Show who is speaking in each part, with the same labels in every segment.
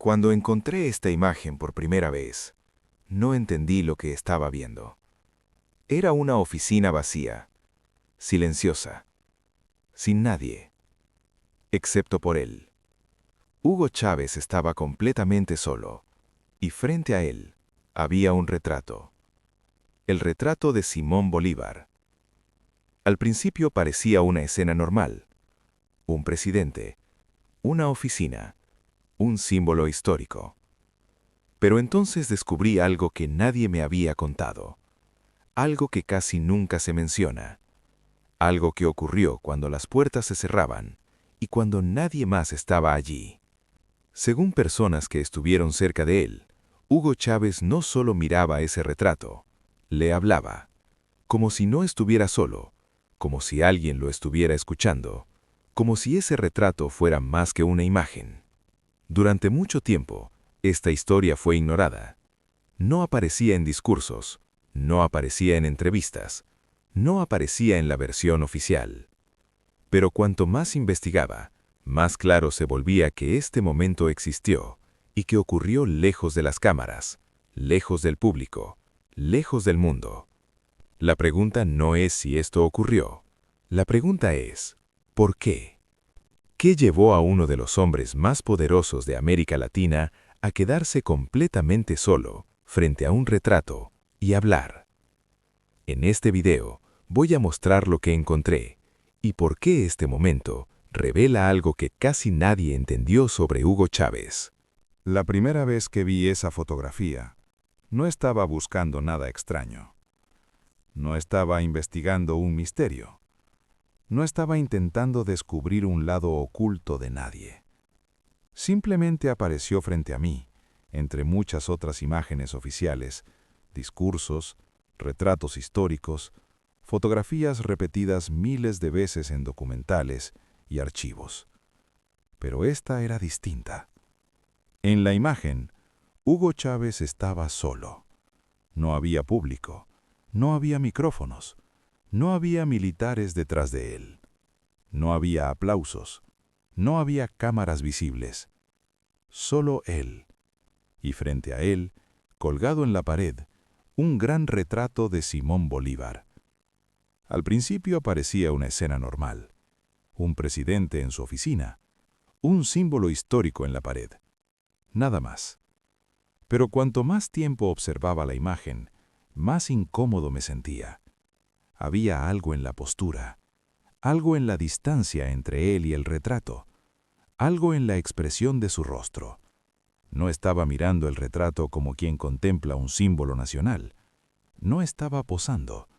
Speaker 1: Cuando encontré esta imagen por primera vez, no entendí lo que estaba viendo. Era una oficina vacía, silenciosa, sin nadie, excepto por él. Hugo Chávez estaba completamente solo, y frente a él había un retrato. El retrato de Simón Bolívar. Al principio parecía una escena normal. Un presidente, una oficina, un símbolo histórico. Pero entonces descubrí algo que nadie me había contado. Algo que casi nunca se menciona. Algo que ocurrió cuando las puertas se cerraban y cuando nadie más estaba allí. Según personas que estuvieron cerca de él, Hugo Chávez no solo miraba ese retrato, le hablaba, como si no estuviera solo, como si alguien lo estuviera escuchando, como si ese retrato fuera más que una imagen. Durante mucho tiempo, esta historia fue ignorada. No aparecía en discursos, no aparecía en entrevistas, no aparecía en la versión oficial. Pero cuanto más investigaba, más claro se volvía que este momento existió y que ocurrió lejos de las cámaras, lejos del público, lejos del mundo. La pregunta no es si esto ocurrió. La pregunta es, ¿por qué? ¿Qué llevó a uno de los hombres más poderosos de América Latina a quedarse completamente solo frente a un retrato y hablar? En este video voy a mostrar lo que encontré y por qué este momento revela algo que casi nadie entendió sobre Hugo Chávez.
Speaker 2: La primera vez que vi esa fotografía, no estaba buscando nada extraño. No estaba investigando un misterio. No estaba intentando descubrir un lado oculto de nadie. Simplemente apareció frente a mí, entre muchas otras imágenes oficiales, discursos, retratos históricos, fotografías repetidas miles de veces en documentales y archivos. Pero esta era distinta. En la imagen, Hugo Chávez estaba solo. No había público, no había micrófonos, no había militares detrás de él. No había aplausos, no había cámaras visibles. Solo él. Y frente a él, colgado en la pared, un gran retrato de Simón Bolívar. Al principio parecía una escena normal. Un presidente en su oficina, un símbolo histórico en la pared. Nada más. Pero cuanto más tiempo observaba la imagen, más incómodo me sentía. Había algo en la postura, algo en la distancia entre él y el retrato, algo en la expresión de su rostro. No estaba mirando el retrato como quien contempla un símbolo nacional. No estaba posando.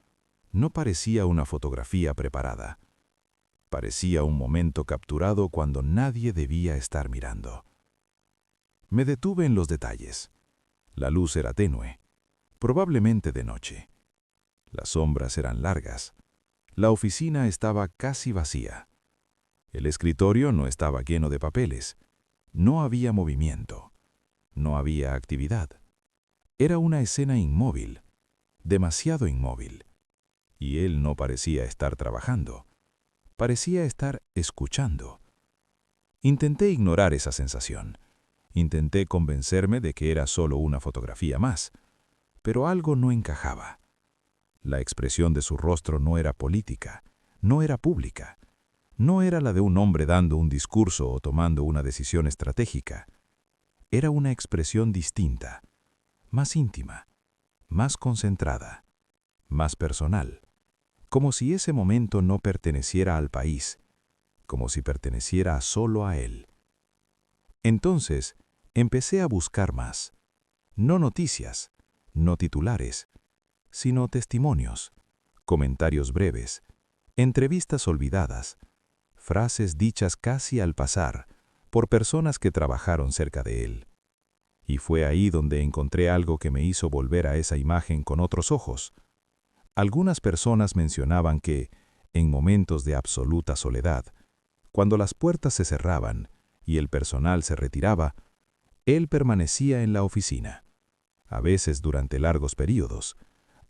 Speaker 2: No parecía una fotografía preparada. Parecía un momento capturado cuando nadie debía estar mirando. Me detuve en los detalles. La luz era tenue, probablemente de noche. Las sombras eran largas. La oficina estaba casi vacía. El escritorio no estaba lleno de papeles. No había movimiento. No había actividad. Era una escena inmóvil, demasiado inmóvil. Y él no parecía estar trabajando. Parecía estar escuchando. Intenté ignorar esa sensación. Intenté convencerme de que era solo una fotografía más, pero algo no encajaba. La expresión de su rostro no era política, no era pública, no era la de un hombre dando un discurso o tomando una decisión estratégica. Era una expresión distinta, más íntima, más concentrada, más personal, como si ese momento no perteneciera al país, como si perteneciera solo a él. Entonces, empecé a buscar más. No noticias, no titulares, sino testimonios, comentarios breves, entrevistas olvidadas, frases dichas casi al pasar por personas que trabajaron cerca de él. Y fue ahí donde encontré algo que me hizo volver a esa imagen con otros ojos. Algunas personas mencionaban que, en momentos de absoluta soledad, cuando las puertas se cerraban y el personal se retiraba, él permanecía en la oficina, a veces durante largos períodos,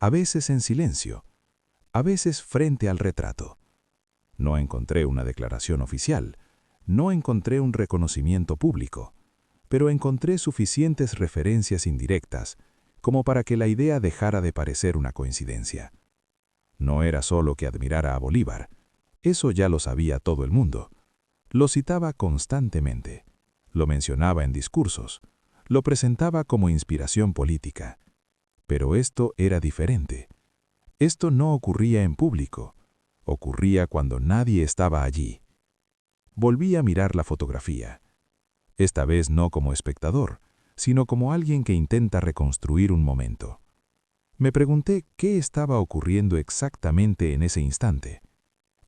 Speaker 2: a veces en silencio, a veces frente al retrato. No encontré una declaración oficial, no encontré un reconocimiento público, pero encontré suficientes referencias indirectas como para que la idea dejara de parecer una coincidencia. No era solo que admirara a Bolívar, eso ya lo sabía todo el mundo. Lo citaba constantemente, lo mencionaba en discursos, lo presentaba como inspiración política. Pero esto era diferente. Esto no ocurría en público, ocurría cuando nadie estaba allí. Volví a mirar la fotografía. Esta vez no como espectador, sino como alguien que intenta reconstruir un momento. Me pregunté qué estaba ocurriendo exactamente en ese instante.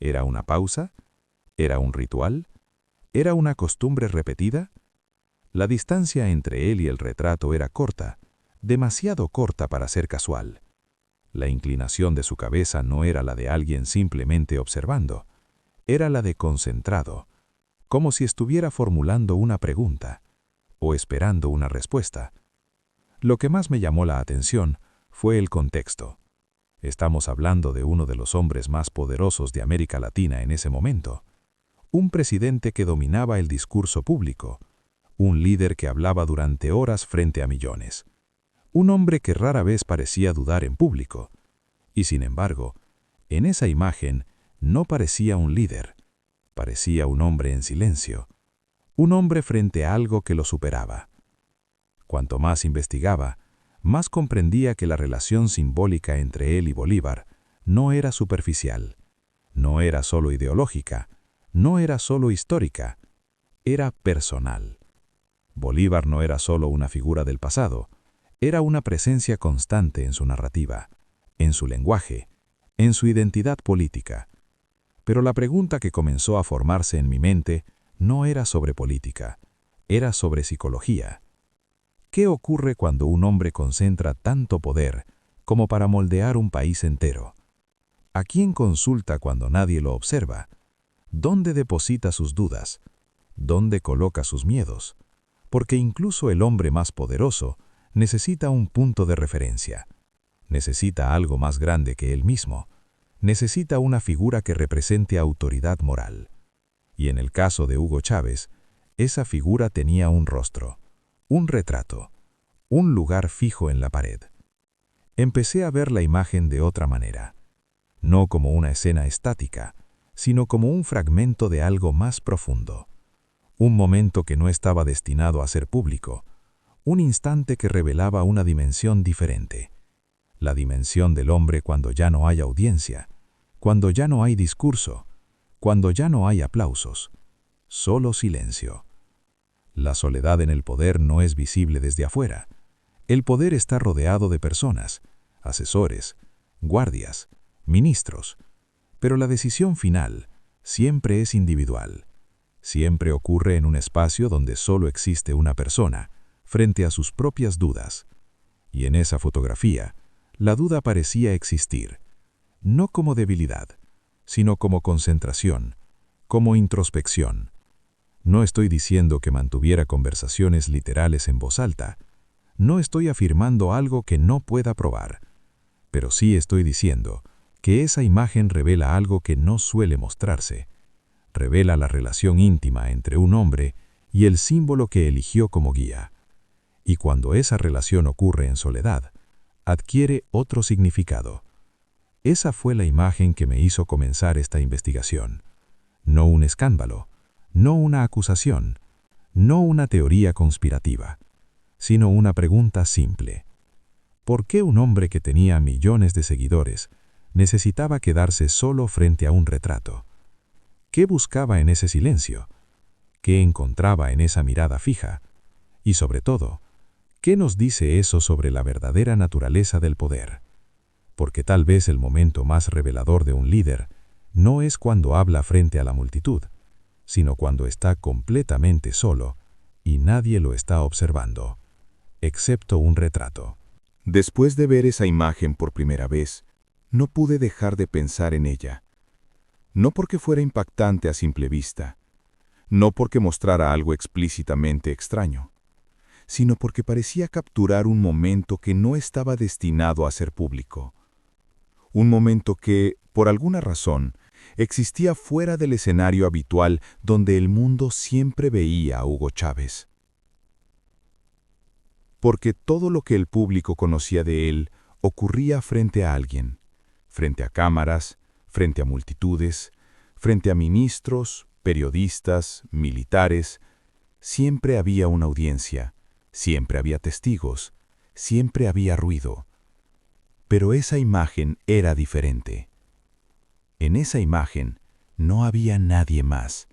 Speaker 2: ¿Era una pausa? ¿Era un ritual? ¿Era una costumbre repetida? La distancia entre él y el retrato era corta, demasiado corta para ser casual. La inclinación de su cabeza no era la de alguien simplemente observando, era la de concentrado, como si estuviera formulando una pregunta o esperando una respuesta. Lo que más me llamó la atención fue el contexto. Estamos hablando de uno de los hombres más poderosos de América Latina en ese momento, un presidente que dominaba el discurso público, un líder que hablaba durante horas frente a millones, un hombre que rara vez parecía dudar en público, y sin embargo, en esa imagen no parecía un líder, parecía un hombre en silencio, un hombre frente a algo que lo superaba. Cuanto más investigaba, más comprendía que la relación simbólica entre él y Bolívar no era superficial, no era solo ideológica, no era solo histórica, era personal. Bolívar no era solo una figura del pasado, era una presencia constante en su narrativa, en su lenguaje, en su identidad política. Pero la pregunta que comenzó a formarse en mi mente no era sobre política, era sobre psicología. ¿Qué ocurre cuando un hombre concentra tanto poder como para moldear un país entero? ¿A quién consulta cuando nadie lo observa? ¿Dónde deposita sus dudas? ¿Dónde coloca sus miedos? Porque incluso el hombre más poderoso necesita un punto de referencia. Necesita algo más grande que él mismo. Necesita una figura que represente autoridad moral. Y en el caso de Hugo Chávez, esa figura tenía un rostro, un retrato, un lugar fijo en la pared. Empecé a ver la imagen de otra manera, no como una escena estática, sino como un fragmento de algo más profundo. Un momento que no estaba destinado a ser público, un instante que revelaba una dimensión diferente. La dimensión del hombre cuando ya no hay audiencia, cuando ya no hay discurso, cuando ya no hay aplausos, solo silencio. La soledad en el poder no es visible desde afuera. El poder está rodeado de personas, asesores, guardias, ministros, pero la decisión final siempre es individual. Siempre ocurre en un espacio donde solo existe una persona, frente a sus propias dudas. Y en esa fotografía, la duda parecía existir, no como debilidad, sino como concentración, como introspección. No estoy diciendo que mantuviera conversaciones literales en voz alta, no estoy afirmando algo que no pueda probar, pero sí estoy diciendo que esa imagen revela algo que no suele mostrarse. Revela la relación íntima entre un hombre y el símbolo que eligió como guía. Y cuando esa relación ocurre en soledad, adquiere otro significado. Esa fue la imagen que me hizo comenzar esta investigación. No un escándalo, no una acusación, no una teoría conspirativa, sino una pregunta simple. ¿Por qué un hombre que tenía millones de seguidores necesitaba quedarse solo frente a un retrato? ¿Qué buscaba en ese silencio? ¿Qué encontraba en esa mirada fija? Y sobre todo, ¿qué nos dice eso sobre la verdadera naturaleza del poder? Porque tal vez el momento más revelador de un líder no es cuando habla frente a la multitud, sino cuando está completamente solo y nadie lo está observando, excepto un retrato.
Speaker 1: Después de ver esa imagen por primera vez, no pude dejar de pensar en ella. No porque fuera impactante a simple vista, no porque mostrara algo explícitamente extraño, sino porque parecía capturar un momento que no estaba destinado a ser público. Un momento que, por alguna razón, existía fuera del escenario habitual donde el mundo siempre veía a Hugo Chávez.
Speaker 2: porque todo lo que el público conocía de él ocurría frente a alguien, frente a cámaras, frente a multitudes, frente a ministros, periodistas, militares. Siempre había una audiencia, siempre había testigos, siempre había ruido. Pero esa imagen era diferente. En esa imagen no había nadie más.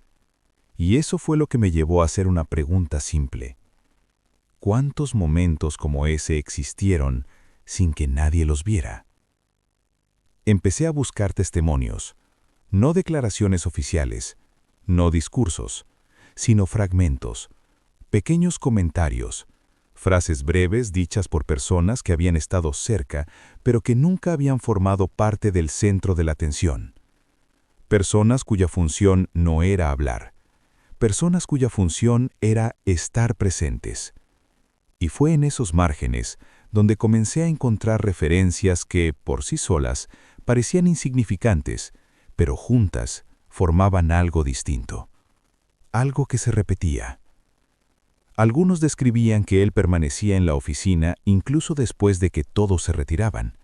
Speaker 2: Y eso fue lo que me llevó a hacer una pregunta simple. ¿Cuántos momentos como ese existieron sin que nadie los viera? Empecé a buscar testimonios, no declaraciones oficiales, no discursos, sino fragmentos, pequeños comentarios, frases breves dichas por personas que habían estado cerca, pero que nunca habían formado parte del centro de la atención. Personas cuya función no era hablar, personas cuya función era estar presentes. Y fue en esos márgenes donde comencé a encontrar referencias que, por sí solas, parecían insignificantes, pero juntas formaban algo distinto. Algo que se repetía. Algunos describían que él permanecía en la oficina incluso después de que todos se retiraban.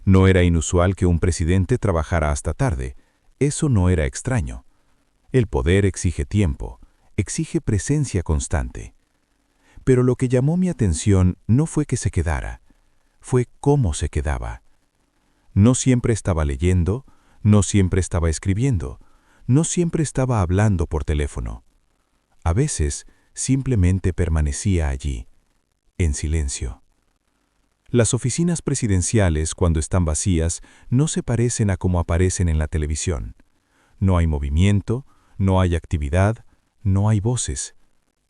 Speaker 2: No era inusual que un presidente trabajara hasta tarde. Eso no era extraño. El poder exige tiempo, exige presencia constante. Pero lo que llamó mi atención no fue que se quedara, fue cómo se quedaba. No siempre estaba leyendo, no siempre estaba escribiendo, no siempre estaba hablando por teléfono. A veces simplemente permanecía allí, en silencio. Las oficinas presidenciales, cuando están vacías, no se parecen a como aparecen en la televisión. No hay movimiento, no hay actividad, no hay voces.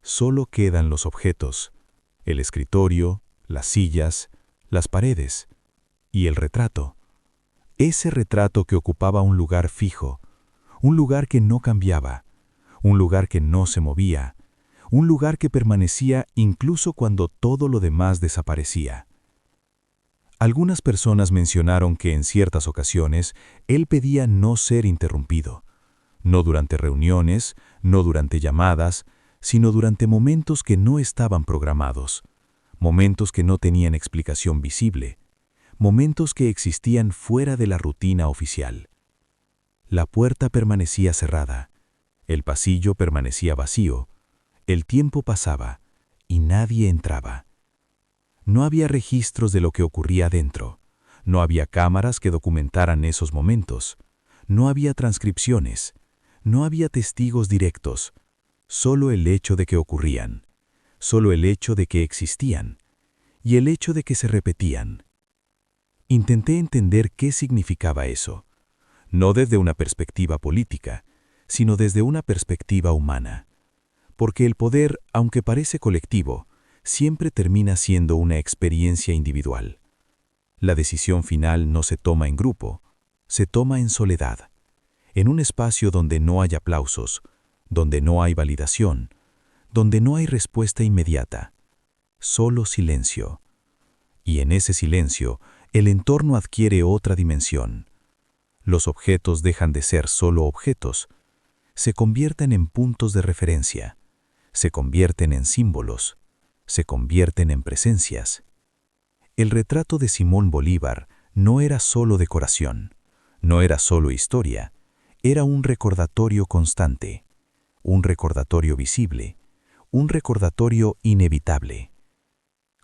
Speaker 2: Solo quedan los objetos, el escritorio, las sillas, las paredes y el retrato. Ese retrato que ocupaba un lugar fijo, un lugar que no cambiaba, un lugar que no se movía, un lugar que permanecía incluso cuando todo lo demás desaparecía. Algunas personas mencionaron que en ciertas ocasiones él pedía no ser interrumpido, no durante reuniones, no durante llamadas, sino durante momentos que no estaban programados, momentos que no tenían explicación visible, momentos que existían fuera de la rutina oficial. La puerta permanecía cerrada, el pasillo permanecía vacío, el tiempo pasaba y nadie entraba. No había registros de lo que ocurría adentro, no había cámaras que documentaran esos momentos, no había transcripciones, no había testigos directos, solo el hecho de que ocurrían, solo el hecho de que existían y el hecho de que se repetían. Intenté entender qué significaba eso, no desde una perspectiva política, sino desde una perspectiva humana. Porque el poder, aunque parece colectivo, siempre termina siendo una experiencia individual. La decisión final no se toma en grupo, se toma en soledad, en un espacio donde no hay aplausos, donde no hay validación, donde no hay respuesta inmediata, solo silencio. Y en ese silencio, el entorno adquiere otra dimensión. Los objetos dejan de ser solo objetos, se convierten en puntos de referencia, se convierten en símbolos, se convierten en presencias. El retrato de Simón Bolívar no era solo decoración, no era solo historia, era un recordatorio constante, un recordatorio visible, un recordatorio inevitable.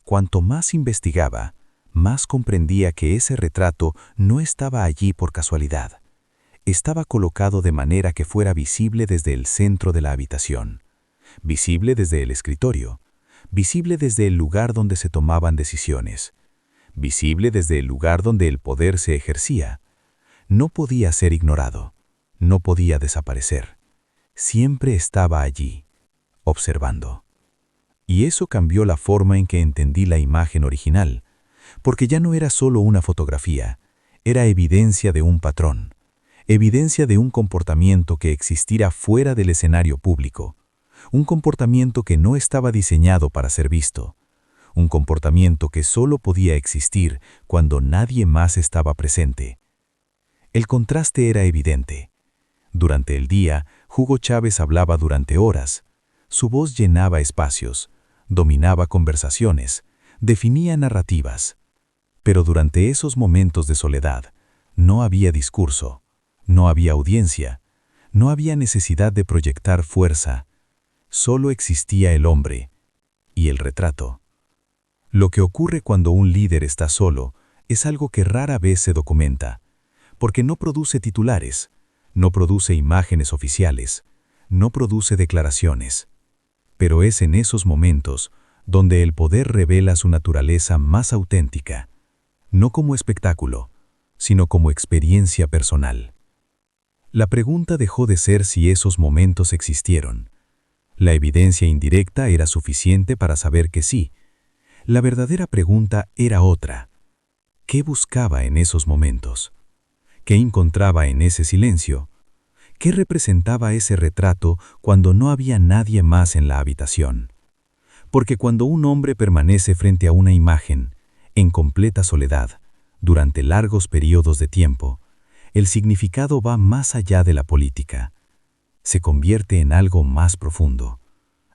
Speaker 2: Cuanto más investigaba, más comprendía que ese retrato no estaba allí por casualidad. Estaba colocado de manera que fuera visible desde el centro de la habitación, visible desde el escritorio, visible desde el lugar donde se tomaban decisiones, visible desde el lugar donde el poder se ejercía. No podía ser ignorado, no podía desaparecer. Siempre estaba allí, observando. Y eso cambió la forma en que entendí la imagen original, porque ya no era solo una fotografía, era evidencia de un patrón, evidencia de un comportamiento que existiera fuera del escenario público, un comportamiento que no estaba diseñado para ser visto, un comportamiento que solo podía existir cuando nadie más estaba presente. El contraste era evidente. Durante el día, Hugo Chávez hablaba durante horas. Su voz llenaba espacios, dominaba conversaciones,
Speaker 3: definía narrativas. Pero durante esos momentos de soledad, no había discurso, no había audiencia, no había necesidad de proyectar fuerza. Solo existía el hombre y el retrato. Lo que ocurre cuando un líder está solo es algo que rara vez se documenta, porque no produce titulares, no produce imágenes oficiales, no produce declaraciones. Pero es en esos momentos donde el poder revela su naturaleza más auténtica, no como espectáculo, sino como experiencia personal. La pregunta dejó de ser si esos momentos existieron. La evidencia indirecta era suficiente para saber que sí. La verdadera pregunta era otra. ¿Qué buscaba en esos momentos? ¿Qué encontraba en ese silencio? ¿Qué representaba ese retrato cuando no había nadie más en la habitación? Porque cuando un hombre permanece frente a una imagen, en completa soledad, durante largos periodos de tiempo, el significado va más allá de la política. Se convierte en algo más profundo,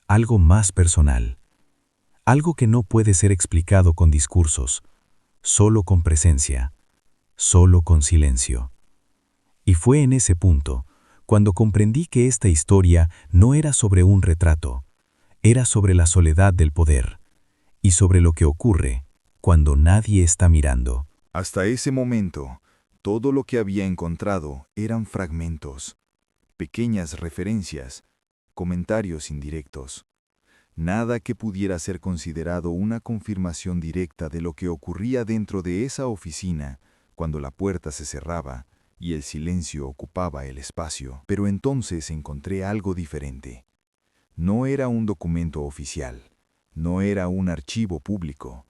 Speaker 3: algo más personal, algo que no puede ser explicado con discursos, solo con presencia, solo con silencio. Y fue en ese punto cuando comprendí que esta historia no era sobre un retrato, era sobre la soledad del poder y sobre lo que ocurre cuando nadie está mirando.
Speaker 2: Hasta ese momento, todo lo que había encontrado eran fragmentos, pequeñas referencias, comentarios indirectos. Nada que pudiera ser considerado una confirmación directa de lo que ocurría dentro de esa oficina cuando la puerta se cerraba y el silencio ocupaba el espacio. Pero entonces encontré algo diferente. No era un documento oficial, no era un archivo público.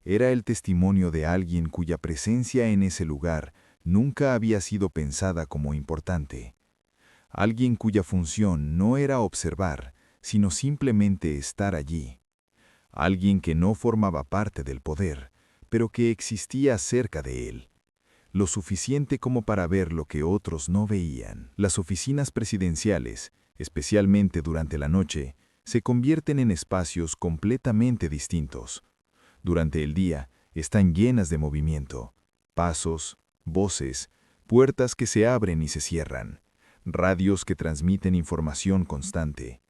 Speaker 2: Era el testimonio de alguien cuya presencia en ese lugar nunca había sido pensada como importante. Alguien cuya función no era observar, sino simplemente estar allí. Alguien que no formaba parte del poder, pero que existía cerca de él. Lo suficiente como para ver lo que otros no veían. Las oficinas presidenciales, especialmente durante la noche, se convierten en espacios completamente distintos. Durante el día, están llenas de movimiento, pasos, voces, puertas que se abren y se cierran, radios que transmiten información constante.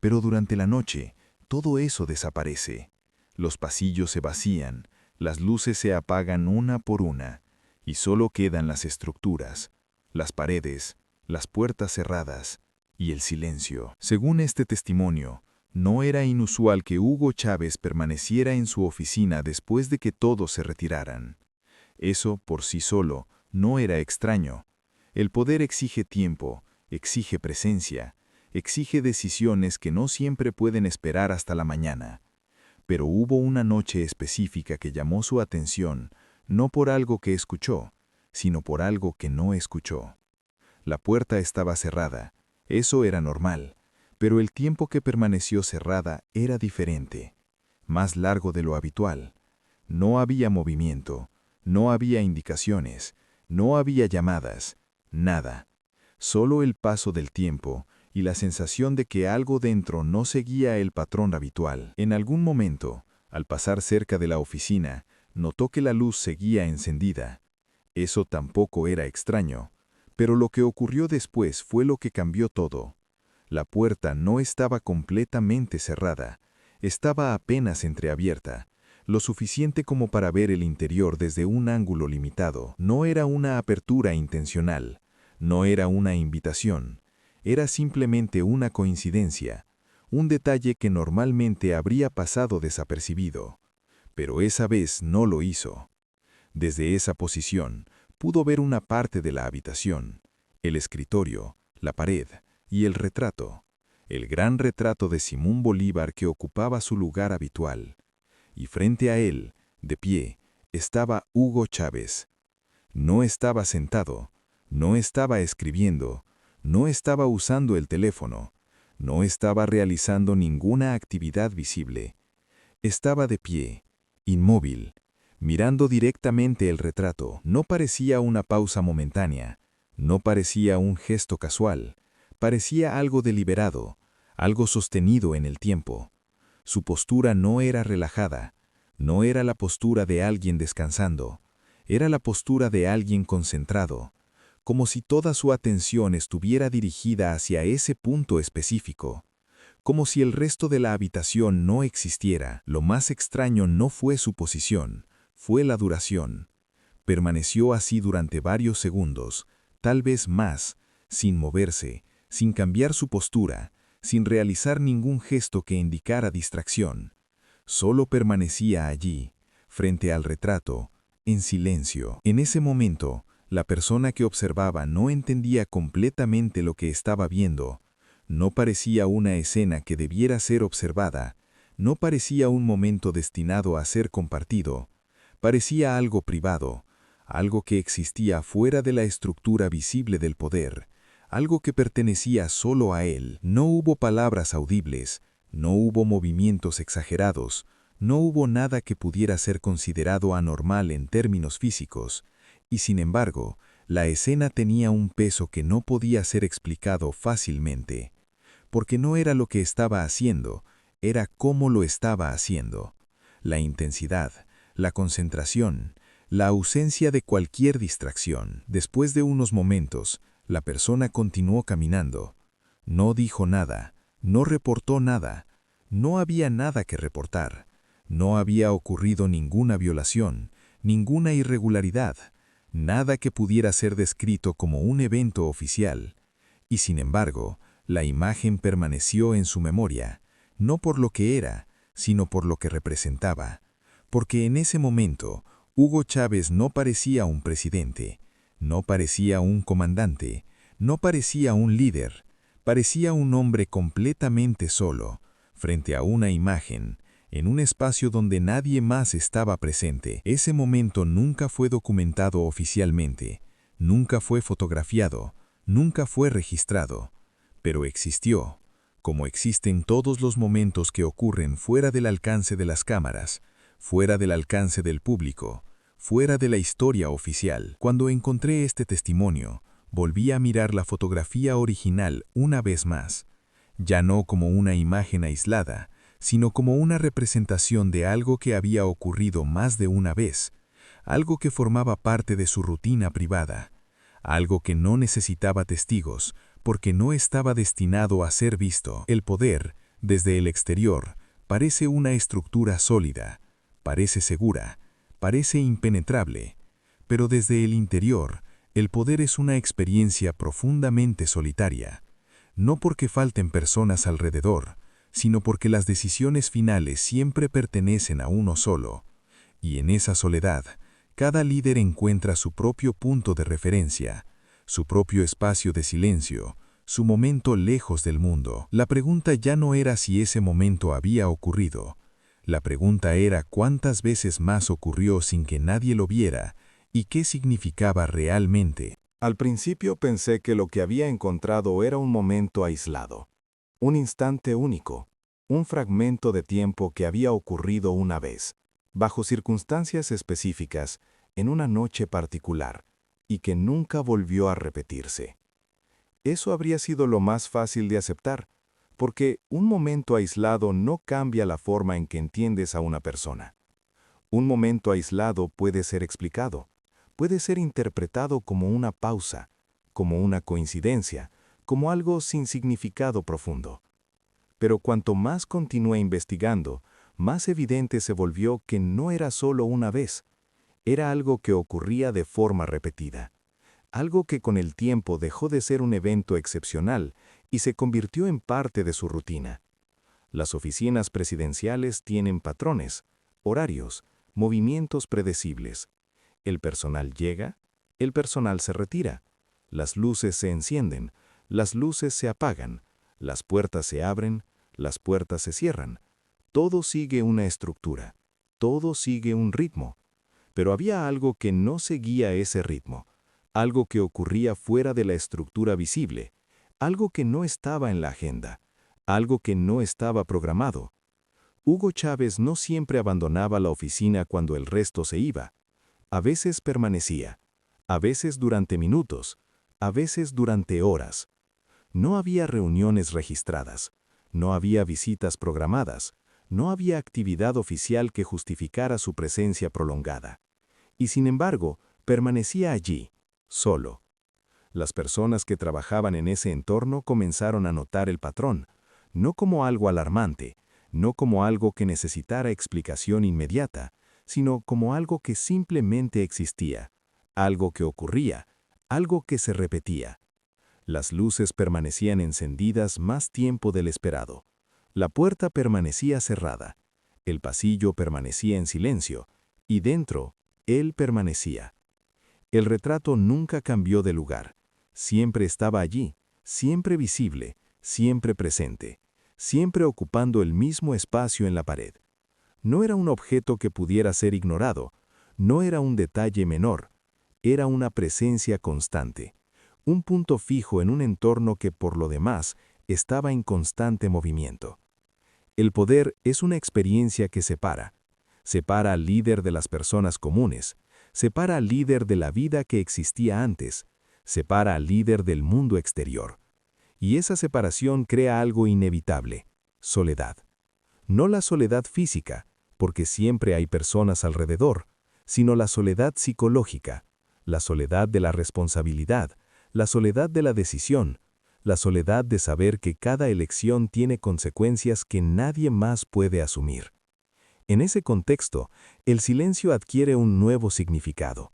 Speaker 2: Pero durante la noche, todo eso desaparece. Los pasillos se vacían, las luces se apagan una por una, y solo quedan las estructuras, las paredes, las puertas cerradas y el silencio. Según este testimonio, no era inusual que Hugo Chávez permaneciera en su oficina después de que todos se retiraran. Eso, por sí solo, no era extraño. El poder exige tiempo, exige presencia, exige decisiones que no siempre pueden esperar hasta la mañana. Pero hubo una noche específica que llamó su atención, no por algo que escuchó, sino por algo que no escuchó. La puerta estaba cerrada, eso era normal. Pero el tiempo que permaneció cerrada era diferente, más largo de lo habitual. No había movimiento, no había indicaciones, no había llamadas, nada. Solo el paso del tiempo y la sensación de que algo dentro no seguía el patrón habitual. En algún momento, al pasar cerca de la oficina, notó que la luz seguía encendida. Eso tampoco era extraño, pero lo que ocurrió después fue lo que cambió todo. La puerta no estaba completamente cerrada, estaba apenas entreabierta, lo suficiente como para ver el interior desde un ángulo limitado. No era una apertura intencional, no era una invitación, era simplemente una coincidencia, un detalle que normalmente habría pasado desapercibido. Pero esa vez no lo hizo. Desde esa posición, pudo ver una parte de la habitación, el escritorio, la pared, y el retrato, el gran retrato de Simón Bolívar que ocupaba su lugar habitual. Y frente a él, de pie, estaba Hugo Chávez. No estaba sentado, no estaba escribiendo, no estaba usando el teléfono, no estaba realizando ninguna actividad visible. Estaba de pie, inmóvil, mirando directamente el retrato. No parecía una pausa momentánea, no parecía un gesto casual. Parecía algo deliberado, algo sostenido en el tiempo. Su postura no era relajada,
Speaker 1: No era la postura de alguien descansando, era la postura de alguien concentrado, como si toda su atención estuviera dirigida hacia ese punto específico, como si el resto de la habitación no existiera. Lo más extraño no fue su posición, fue la duración. Permaneció así durante varios segundos, tal vez más, sin moverse, sin cambiar su postura, sin realizar ningún gesto que indicara distracción. Solo permanecía allí, frente al retrato, en silencio. En ese momento, la persona que observaba no entendía completamente lo que estaba viendo. No parecía una escena que debiera ser observada, no parecía un momento destinado a ser compartido. Parecía algo privado, algo que existía fuera de la estructura visible del poder, algo que pertenecía solo a él. No hubo palabras audibles, no hubo movimientos exagerados, no hubo nada que pudiera ser considerado anormal en términos físicos, y sin embargo, la escena tenía un peso que no podía ser explicado fácilmente, porque no era lo que estaba haciendo, era cómo lo estaba haciendo. La intensidad, la concentración, la ausencia de cualquier distracción. Después de unos momentos, la persona continuó caminando. No dijo nada, no reportó nada, no había nada que reportar. No había ocurrido ninguna violación, ninguna irregularidad, nada que pudiera ser descrito como un evento oficial. Y sin embargo, la imagen permaneció en su memoria, no por lo que era, sino por lo que representaba. Porque en ese momento, Hugo Chávez no parecía un presidente, no parecía un comandante, no parecía un líder, parecía un hombre completamente solo, frente a una imagen, en un espacio donde nadie más estaba presente. Ese momento nunca fue documentado oficialmente, nunca fue fotografiado, nunca fue registrado, pero existió, como existen todos los momentos que ocurren fuera del alcance de las cámaras, fuera del alcance del público, fuera de la historia oficial. Cuando encontré este testimonio, volví a mirar la fotografía original una vez más, ya no como una imagen aislada, sino como una representación de algo que había ocurrido más de una vez, algo que formaba parte de su rutina privada, algo que no necesitaba testigos, porque no estaba destinado a ser visto. El poder, desde el exterior, parece una estructura sólida, parece segura, parece impenetrable, pero desde el interior, el poder es una experiencia profundamente solitaria, no porque falten personas alrededor, sino porque las decisiones finales siempre pertenecen a uno solo, y en esa soledad, cada líder encuentra su propio punto de referencia, su propio espacio de silencio, su momento lejos del mundo. La pregunta ya no era si ese momento había ocurrido, la pregunta era cuántas veces más ocurrió sin que nadie lo viera y qué significaba realmente.
Speaker 2: Al principio pensé que lo que había encontrado era un momento aislado, un instante único, un fragmento de tiempo que había ocurrido una vez, bajo circunstancias específicas, en una noche particular, y que nunca volvió a repetirse. Eso habría sido lo más fácil de aceptar, porque un momento aislado no cambia la forma en que entiendes a una persona. Un momento aislado puede ser explicado, puede ser interpretado como una pausa, como una coincidencia, como algo sin significado profundo. Pero cuanto más continué investigando, más evidente se volvió que no era solo una vez, era algo que ocurría de forma repetida. Algo que con el tiempo dejó de ser un evento excepcional y se convirtió en parte de su rutina. Las oficinas presidenciales tienen patrones, horarios, movimientos predecibles. El personal llega, el personal se retira, las luces se encienden, las luces se apagan, las puertas se abren, las puertas se cierran. Todo sigue una estructura, todo sigue un ritmo. Pero había algo que no seguía ese ritmo. Algo que ocurría fuera de la estructura visible, algo que no estaba en la agenda, algo que no estaba programado. Hugo Chávez no siempre abandonaba la oficina cuando el resto se iba. A veces permanecía, a veces durante minutos, a veces durante horas. No había reuniones registradas, no había visitas programadas,
Speaker 3: No había actividad oficial que justificara su presencia prolongada. Y sin embargo, permanecía allí, solo. Las personas que trabajaban en ese entorno comenzaron a notar el patrón, no como algo alarmante, no como algo que necesitara explicación inmediata, sino como algo que simplemente existía, algo que ocurría, algo que se repetía. Las luces permanecían encendidas más tiempo del esperado. La puerta permanecía cerrada. El pasillo permanecía en silencio. Y dentro, él permanecía. El retrato nunca cambió de lugar. Siempre estaba allí, siempre visible, siempre presente, siempre ocupando el mismo espacio en la pared. No era un objeto que pudiera ser ignorado, no era un detalle menor, era una presencia constante, un punto fijo en un entorno que por lo demás estaba en constante movimiento. El poder es una experiencia que separa al líder de las personas comunes, separa al líder de la vida que existía antes, separa al líder del mundo exterior. Y esa separación crea algo inevitable: soledad. No la soledad física, porque siempre hay personas alrededor, sino la soledad psicológica, la soledad de la responsabilidad, la soledad de la decisión, la soledad de saber que cada elección tiene consecuencias que nadie más puede asumir. En ese contexto, el silencio adquiere un nuevo significado.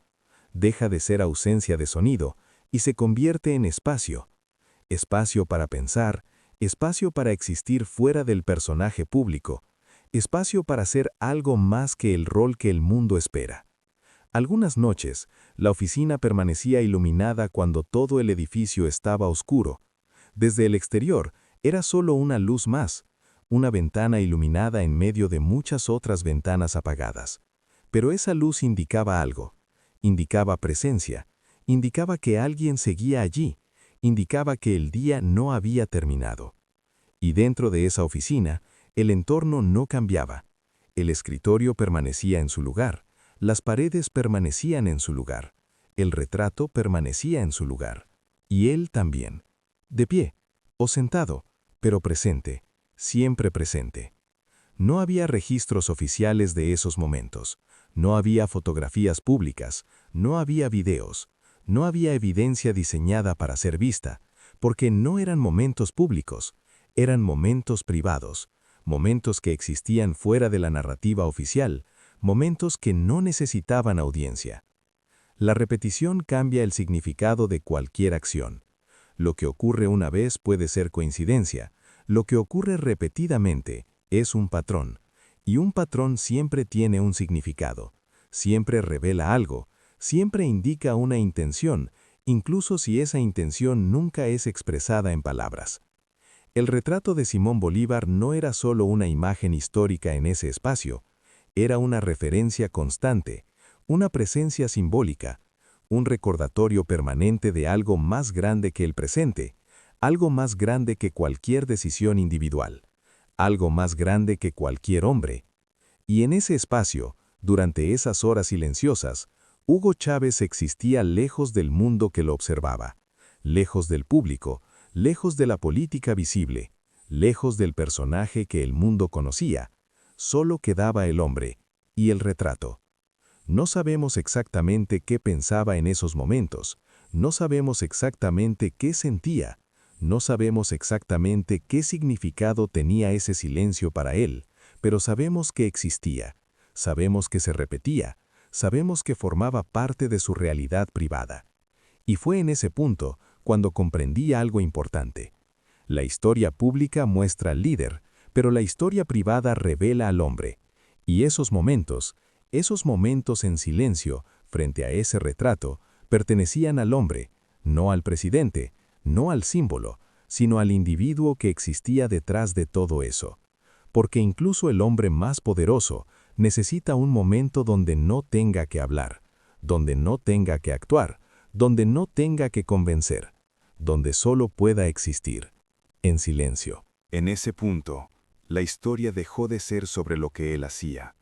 Speaker 3: Deja de ser ausencia de sonido y se convierte en espacio. Espacio para pensar, espacio para existir fuera del personaje público, espacio para ser algo más que el rol que el mundo espera. Algunas noches, la oficina permanecía iluminada cuando todo el edificio estaba oscuro. Desde el exterior, era solo una luz más, una ventana iluminada en medio de muchas otras ventanas apagadas. Pero esa luz indicaba algo, indicaba presencia, indicaba que alguien seguía allí, indicaba que el día no había terminado. Y dentro de esa oficina, el entorno no cambiaba. El escritorio permanecía en su lugar, las paredes permanecían en su lugar, el retrato permanecía en su lugar, y él también, de pie o sentado, pero presente, siempre presente. No había registros oficiales de esos momentos, no había fotografías públicas, no había videos, no había evidencia diseñada para ser vista, porque no eran momentos públicos, eran momentos privados, momentos que existían fuera de la narrativa oficial, momentos que no necesitaban audiencia. La repetición cambia el significado de cualquier acción. Lo que ocurre una vez puede ser coincidencia, lo que ocurre repetidamente es un patrón, y un patrón siempre tiene un significado, siempre revela algo, siempre indica una intención, incluso si esa intención nunca es expresada en palabras. El retrato de Simón Bolívar no era solo una imagen histórica en ese espacio, era una referencia constante, una presencia simbólica, un recordatorio permanente de algo más grande que el presente, algo más grande que cualquier decisión individual, algo más grande que cualquier hombre. Y en ese espacio, durante esas horas silenciosas, Hugo Chávez existía lejos del mundo que lo observaba, lejos del público, lejos de la política visible, lejos del personaje que el mundo conocía. Solo quedaba el hombre y el retrato. No sabemos exactamente qué pensaba en esos momentos, no sabemos exactamente qué sentía, no sabemos exactamente qué significado tenía ese silencio para él, pero sabemos que existía, sabemos que se repetía, sabemos que formaba parte de su realidad privada. Y fue en ese punto cuando comprendí algo importante. La historia pública muestra al líder, pero la historia privada revela al hombre. Y esos momentos en silencio, frente a ese retrato, pertenecían al hombre, no al presidente, no al símbolo, sino al individuo que existía detrás de todo eso. Porque incluso el hombre más poderoso necesita un momento donde no tenga que hablar, donde no tenga que actuar, donde no tenga que convencer, donde solo pueda existir, en silencio.
Speaker 2: En ese punto, la historia dejó de ser sobre lo que él hacía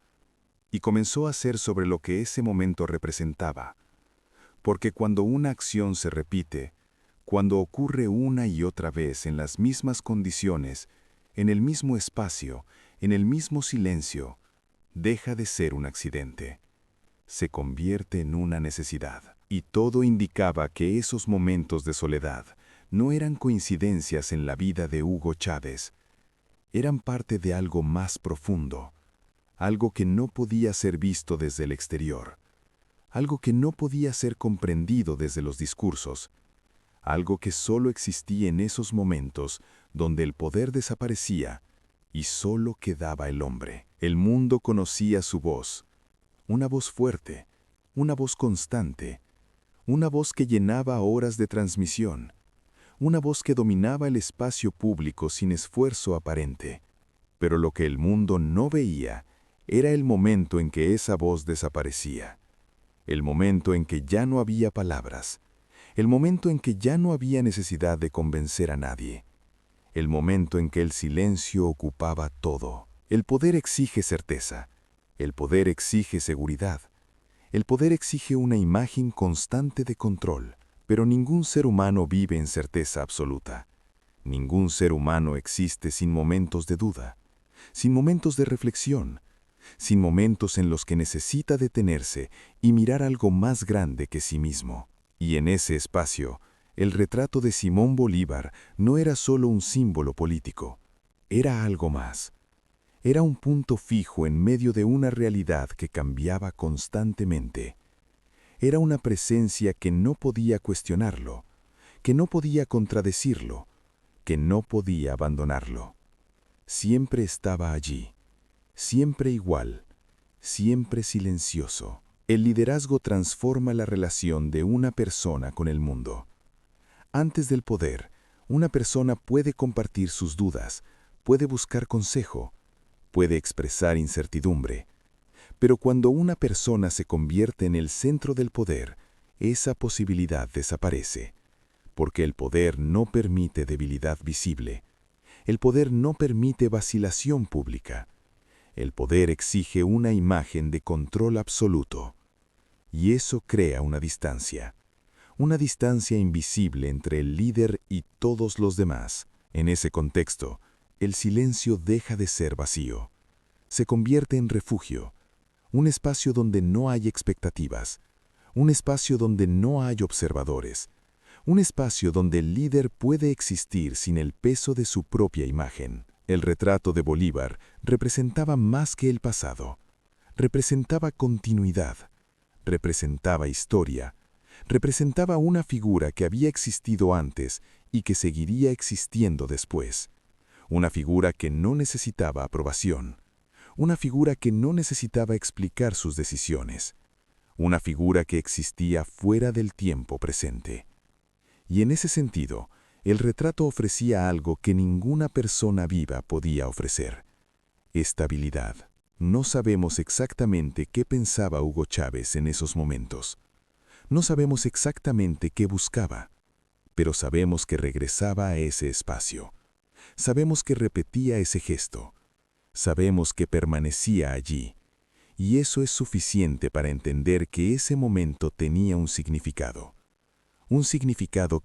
Speaker 2: y comenzó a ser sobre lo que ese momento representaba. Porque cuando una acción se repite, cuando ocurre una y otra vez en las mismas condiciones, en el mismo espacio, en el mismo silencio, deja de ser un accidente. Se convierte en una necesidad. Y todo indicaba que esos momentos de soledad no eran coincidencias en la vida de Hugo Chávez. Eran parte de algo más profundo, algo que no podía ser visto desde el exterior, algo que no podía ser comprendido desde los discursos, algo que solo existía en esos momentos donde el poder desaparecía y solo quedaba el hombre. El mundo conocía su voz, una voz fuerte, una voz constante, una voz que llenaba horas de transmisión, una voz que dominaba el espacio público sin esfuerzo aparente. Pero lo que el mundo no veía era el momento en que esa voz desaparecía, el momento en que ya no había palabras, el momento en que ya no había necesidad de convencer a nadie, el momento en que el silencio ocupaba todo. El poder exige certeza, el poder exige seguridad, el poder exige una imagen constante de control, pero ningún ser humano vive en certeza absoluta. Ningún ser humano existe sin momentos de duda, sin momentos de reflexión, sin momentos en los que necesita detenerse y mirar algo más grande que sí mismo. Y en ese espacio, el retrato de Simón Bolívar no era solo un símbolo político, era algo más. Era un punto fijo en medio de una realidad que cambiaba constantemente. Era una presencia que no podía cuestionarlo, que no podía contradecirlo, que no podía abandonarlo. Siempre estaba allí, siempre igual, siempre silencioso. El liderazgo transforma la relación de una persona con el mundo. Antes del poder, una persona puede compartir sus dudas, puede buscar consejo, puede expresar incertidumbre. Pero cuando una persona se convierte en el centro del poder, esa posibilidad desaparece, porque el poder no permite debilidad visible. El poder no permite vacilación pública. El poder exige una imagen de control absoluto. Y eso crea una distancia invisible entre el líder y todos los demás. En ese contexto, el silencio deja de ser vacío. Se convierte en refugio, un espacio donde no hay expectativas, un espacio donde no hay observadores, un espacio donde el líder puede existir sin el peso de su propia imagen. El retrato de Bolívar representaba más que el pasado, representaba continuidad, representaba historia, representaba una figura que había existido antes y que seguiría existiendo después, una figura que no necesitaba aprobación, una figura que no necesitaba explicar sus decisiones, una figura que existía fuera del tiempo presente. Y en ese sentido, el retrato ofrecía algo que ninguna persona viva podía ofrecer: estabilidad. No sabemos exactamente qué pensaba Hugo Chávez en esos momentos. No sabemos exactamente qué buscaba, pero sabemos que regresaba a ese espacio. Sabemos que repetía ese gesto. Sabemos que permanecía allí, y eso es suficiente para entender que ese momento tenía un significado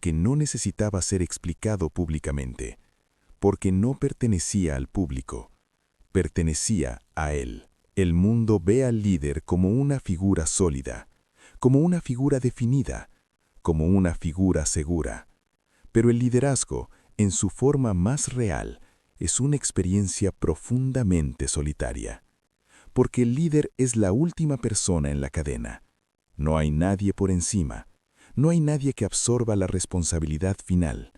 Speaker 2: que no necesitaba ser explicado públicamente, porque no pertenecía al público, pertenecía a él. El mundo ve al líder como una figura sólida, como una figura definida, como una figura segura. Pero el liderazgo, en su forma más real, es una experiencia profundamente solitaria, porque el líder es la última persona en la cadena. No hay nadie por encima, no hay nadie que absorba la responsabilidad final.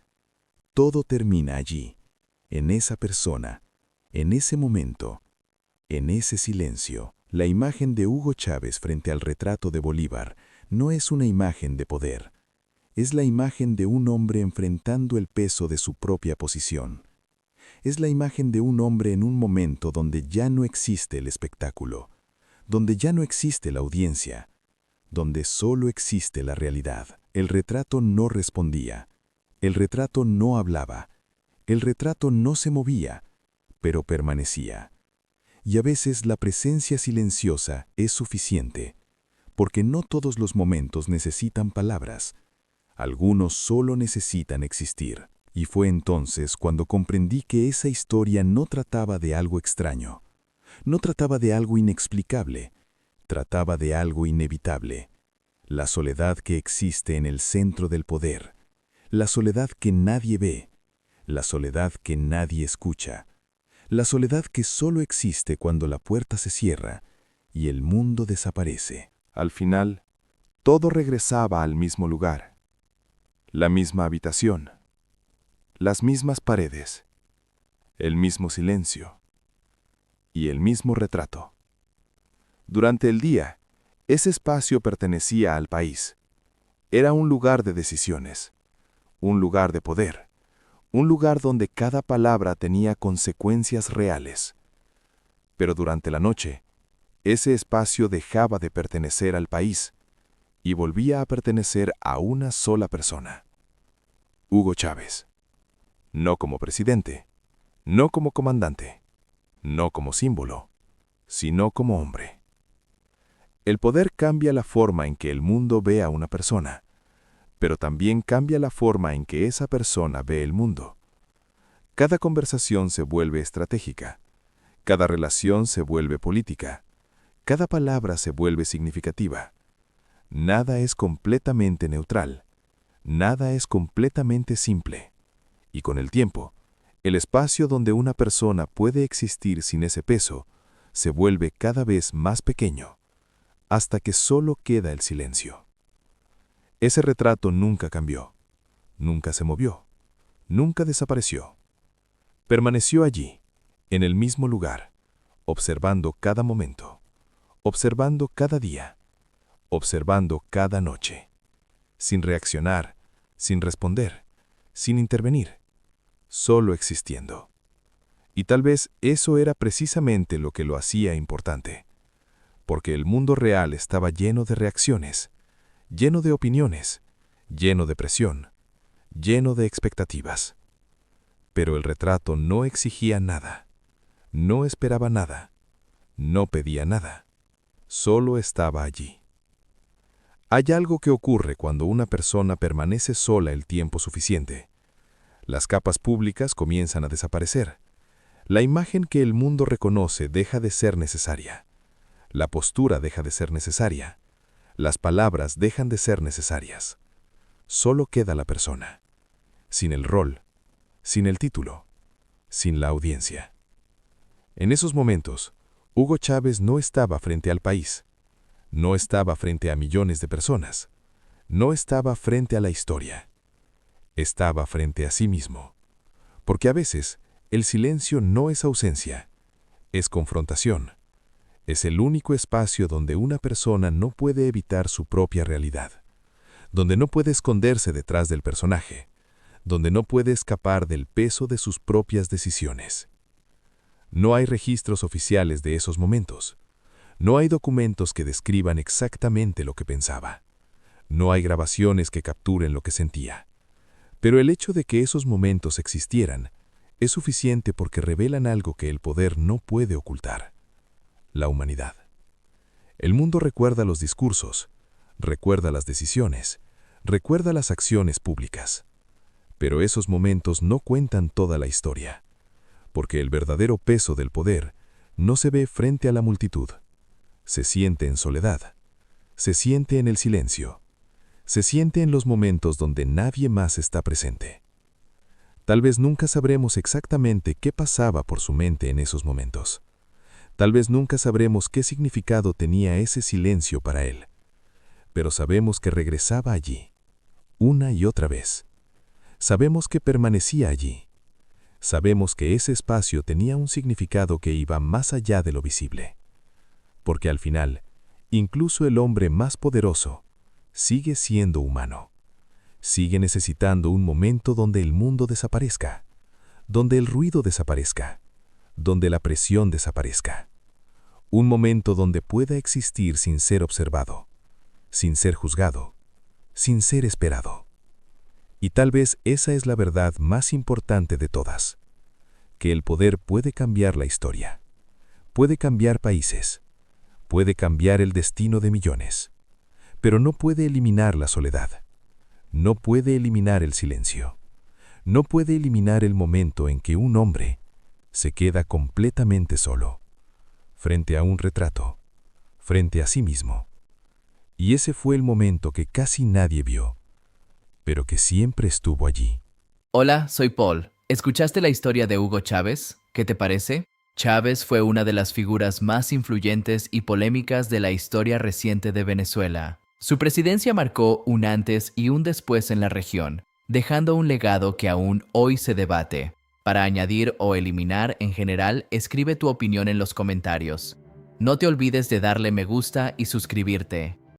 Speaker 2: Todo termina allí, en esa persona, en ese momento, en ese silencio. La imagen de Hugo Chávez frente al retrato de Bolívar no es una imagen de poder, es la imagen de un hombre enfrentando el peso de su propia posición. Es la imagen de un hombre en un momento donde ya no existe el espectáculo, donde ya no existe la audiencia, donde solo existe la realidad. El retrato no respondía, el retrato no hablaba, el retrato no se movía, pero permanecía. Y a veces la presencia silenciosa es suficiente, porque no todos los momentos necesitan palabras. Algunos solo necesitan existir. Y fue entonces cuando comprendí que esa historia no trataba de algo extraño, no trataba de algo inexplicable, trataba de algo inevitable. La soledad que existe en el centro del poder, la soledad que nadie ve, la soledad que nadie escucha, la soledad que solo existe cuando la puerta se cierra y el mundo desaparece.
Speaker 1: Al final, todo regresaba al mismo lugar, la misma habitación, las mismas paredes, el mismo silencio y el mismo retrato. Durante el día, ese espacio pertenecía al país. Era un lugar de decisiones, un lugar de poder, un lugar donde cada palabra tenía consecuencias reales. Pero durante la noche, ese espacio dejaba de pertenecer al país y volvía a pertenecer a una sola persona: Hugo Chávez. No como presidente, no como comandante, no como símbolo, sino como hombre. El poder cambia la forma en que el mundo ve a una persona, pero también cambia la forma en que esa persona ve el mundo. Cada conversación se vuelve estratégica, cada relación se vuelve política, cada palabra se vuelve significativa. Nada es completamente neutral, nada es completamente simple. Y con el tiempo, el espacio donde una persona puede existir sin ese peso se vuelve cada vez más pequeño, hasta que solo queda el silencio. Ese retrato nunca cambió, nunca se movió, nunca desapareció. Permaneció allí, en el mismo lugar, observando cada momento, observando cada día, observando cada noche, sin reaccionar, sin responder, sin intervenir, solo existiendo. Y tal vez eso era precisamente lo que lo hacía importante, porque el mundo real estaba lleno de reacciones, lleno de opiniones, lleno de presión, lleno de expectativas. Pero el retrato no exigía nada, no esperaba nada, no pedía nada, solo estaba allí. Hay algo que ocurre cuando una persona permanece sola el tiempo suficiente. Las capas públicas comienzan a desaparecer. La imagen que el mundo reconoce deja de ser necesaria. La postura deja de ser necesaria. Las palabras dejan de ser necesarias. Solo queda la persona, sin el rol, sin el título, sin la audiencia. En esos momentos, Hugo Chávez no estaba frente al país, no estaba frente a millones de personas, no estaba frente a la historia. Estaba frente a sí mismo, porque a veces el silencio no es ausencia, es confrontación. Es el único espacio donde una persona no puede evitar su propia realidad, donde no puede esconderse detrás del personaje, donde no puede escapar del peso de sus propias decisiones. No hay registros oficiales de esos momentos. No hay documentos que describan exactamente lo que pensaba. No hay grabaciones que capturen lo que sentía. Pero el hecho de que esos momentos existieran es suficiente porque revelan algo que el poder no puede ocultar: la humanidad. El mundo recuerda los discursos, recuerda las decisiones, recuerda las acciones públicas. Pero esos momentos no cuentan toda la historia, porque el verdadero peso del poder no se ve frente a la multitud. Se siente en soledad, se siente en el silencio, se siente en los momentos donde nadie más está presente. Tal vez nunca sabremos exactamente qué pasaba por su mente en esos momentos. Tal vez nunca sabremos qué significado tenía ese silencio para él. Pero sabemos que regresaba allí, una y otra vez. Sabemos que permanecía allí. Sabemos que ese espacio tenía un significado que iba más allá de lo visible. Porque al final, incluso el hombre más poderoso sigue siendo humano. Sigue necesitando un momento donde el mundo desaparezca, donde el ruido desaparezca, donde la presión desaparezca. Un momento donde pueda existir sin ser observado, sin ser juzgado, sin ser esperado. Y tal vez esa es la verdad más importante de todas, que el poder puede cambiar la historia, puede cambiar países, puede cambiar el destino de millones, pero no puede eliminar la soledad, no puede eliminar el silencio,
Speaker 3: no puede eliminar el momento en que un hombre se queda completamente solo, frente a un retrato, frente a sí mismo. Y ese fue el momento que casi nadie vio, pero que siempre estuvo allí.
Speaker 4: Hola, soy Paul. ¿Escuchaste la historia de Hugo Chávez? ¿Qué te parece? Chávez fue una de las figuras más influyentes y polémicas de la historia reciente de Venezuela. Su presidencia marcó un antes y un después en la región, dejando un legado que aún hoy se debate. Para añadir o eliminar en general, escribe tu opinión en los comentarios. No te olvides de darle me gusta y suscribirte.